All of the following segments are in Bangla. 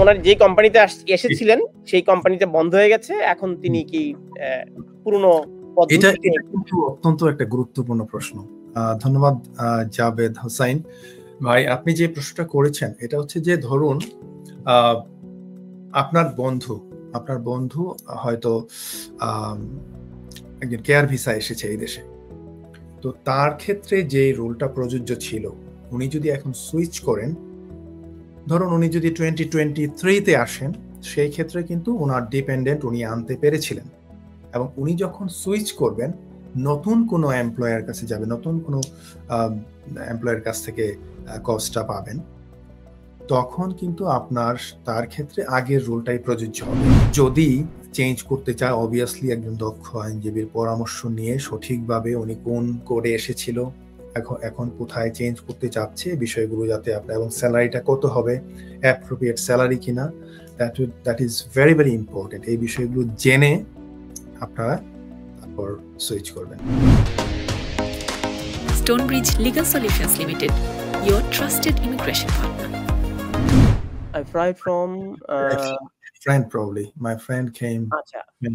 ওনার যে কোম্পানিতে এসেছিলেন সেই কোম্পানিতে বন্ধ হয়ে গেছে, এখন তিনি কি পুরনো এটা কিন্তু অত্যন্ত একটা গুরুত্বপূর্ণ প্রশ্ন। ধন্যবাদ জাবেদ হোসাইন ভাই, আপনি যে প্রশ্নটা করেছেন এটা হচ্ছে যে ধরুন আপনার বন্ধু হয়তো একজন কেয়ার ভিসা এসেছে এই দেশে, তো তার ক্ষেত্রে যে রুলটা প্রযোজ্য ছিল, উনি যদি এখন সুইচ করেন, ধরুন উনি যদি 2023-তে আসেন, সেই ক্ষেত্রে কিন্তু ওনার ডিপেন্ডেন্ট উনি আনতে পেরেছিলেন, এবং উনি যখন সুইচ করবেন নতুন কোনো এমপ্লয়ার কাছে যাবে, নতুন কোনো এমপ্লয়ার কাছ থেকে কস্টটা পাবেন, তখন কিন্তু আপনার তার ক্ষেত্রে আগের রুলটাই প্রযোজ্য হবে। যদি চেঞ্জ করতে চায়, অবভিয়াসলি একজন দক্ষ আইনজীবীর পরামর্শ নিয়ে সঠিকভাবে উনি কোন কোডে এসেছিল, এখন কোথায় চেঞ্জ করতে চাচ্ছে, বিষয়গুলো যাতে আপনার, এবং স্যালারিটা কত হবে, অ্যাপ্রোপ্রিয়েট স্যালারি কিনা, that is very very important. এই বিষয়গুলো জেনে আপনারা তারপর সুইচ করবেন। Stonebridge Legal Solutions Limited, your trusted immigration partner. I fly from friend probably. My friend came in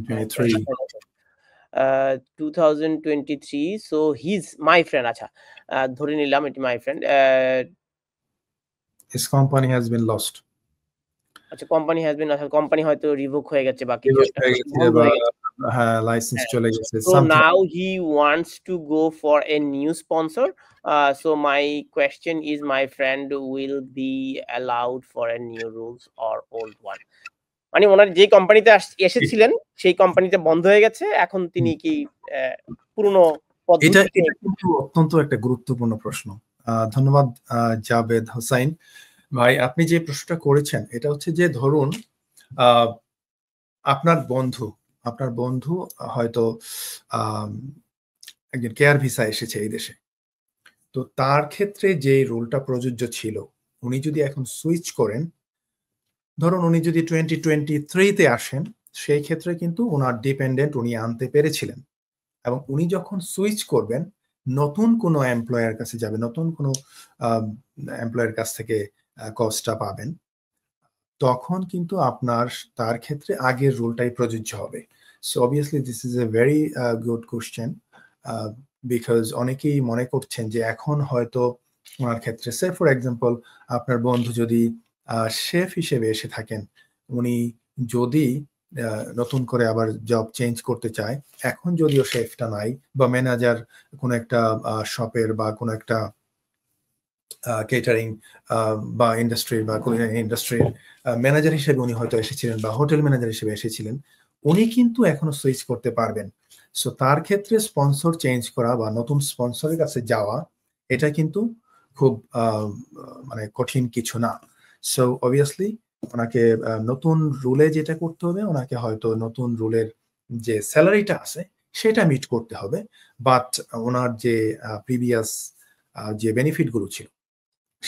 2023, so he's my friend. ধরে নিলাম এটি my friend. His company has been lost. Company has been, company হয়তো রিভোক হয়ে গেছে বা কিছু একটা, হ্যাঁ, লাইসেন্স চলে গেছে। So now he wants to go for a new sponsor. So my question is, my friend will be allowed for a new rules or old one? মানে ওনার যে কোম্পানিতে এসেছিলেন সেই কোম্পানিতে বন্ধ হয়ে গেছে, এখন তিনি কি পুরনো পদ্ধতি? এটা কিন্তু অত্যন্ত একটা গুরুত্বপূর্ণ প্রশ্ন। ধন্যবাদ জাবেদ হোসাইন ভাই, আপনি যে প্রশ্নটা করেছেন এটা হচ্ছে যে ধরুন আপনার বন্ধু হয়তো একজন কেয়ার ভিসা এসেছে এই দেশে, তো তার ক্ষেত্রে যে রুলটা প্রযোজ্য ছিল, উনি যদি এখন সুইচ করেন, ধরুন উনি যদি 2023-তে আসেন, সেই ক্ষেত্রে কিন্তু ওনার ডিপেন্ডেন্ট উনি আনতে পেরেছিলেন, এবং উনি যখন সুইচ করবেন নতুন কোনো এমপ্লয়ার কাছে যাবে, নতুন কোনো এমপ্লয়ার কাছ থেকে কস্টটা পাবেন, তখন কিন্তু আপনার তার ক্ষেত্রে আগের রুলটাই প্রযোজ্য হবে। So obviously this is a very good question, because অনেকেই মনে করছেন যে এখন হয়তো ওনার ক্ষেত্রে, সে ফর এক্সাম্পল আপনার বন্ধু যদি শেফ হিসেবে এসে থাকেন, উনি যদি নতুন করে আবার জব চেঞ্জ করতে চায়, এখন যদিও শেফটা নাই, বা ম্যানেজার কোনো একটা শপের বা কোনো একটা কেটারিং বা ইন্ডাস্ট্রির বা কুলিনারি ইন্ডাস্ট্রির ম্যানেজার হিসেবে উনি হয়তো এসেছিলেন, বা হোটেল ম্যানেজার হিসেবে এসেছিলেন, উনি কিন্তু এখনো সুইচ করতে পারবেন। সো তার ক্ষেত্রে স্পন্সর চেঞ্জ করা বা নতুন স্পন্সরের কাছে যাওয়া, এটা কিন্তু খুব মানে কঠিন কিছু না। সো অবভিয়াসলি ওনাকে নতুন রুলে যেটা করতে হবে, ওনাকে হয়তো নতুন রুলের যে স্যালারিটা আছে সেটা মিট করতে হবে, বাট ওনার যে প্রিভিয়াস যে বেনিফিটগুলো ছিল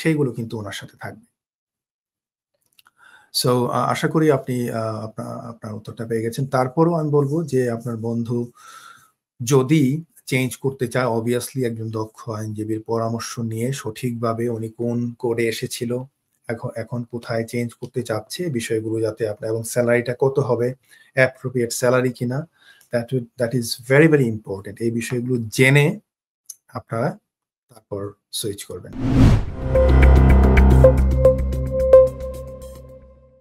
সেইগুলো কিন্তু ওনার সাথে থাকবে। সো আশা করি আপনি আপনার উত্তরটা পেয়ে গেছেন। তারপরও আমি বলবো যে আপনার বন্ধু যদি চেঞ্জ করতে চায়, অবভিয়াসলি একজন দক্ষ আইনজীবীর পরামর্শ নিয়ে সঠিকভাবে উনি কোন কোডে এসেছিল, এখন কোথায় চেঞ্জ করতে চাচ্ছে, বিষয়গুলো যাতে আপনার, এবং স্যালারিটা কত হবে, অ্যাপ্রোপ্রিয়েট স্যালারি কিনা, that is very very important. এই বিষয়গুলো জেনে আপনারা তারপর সুইচ করবেন।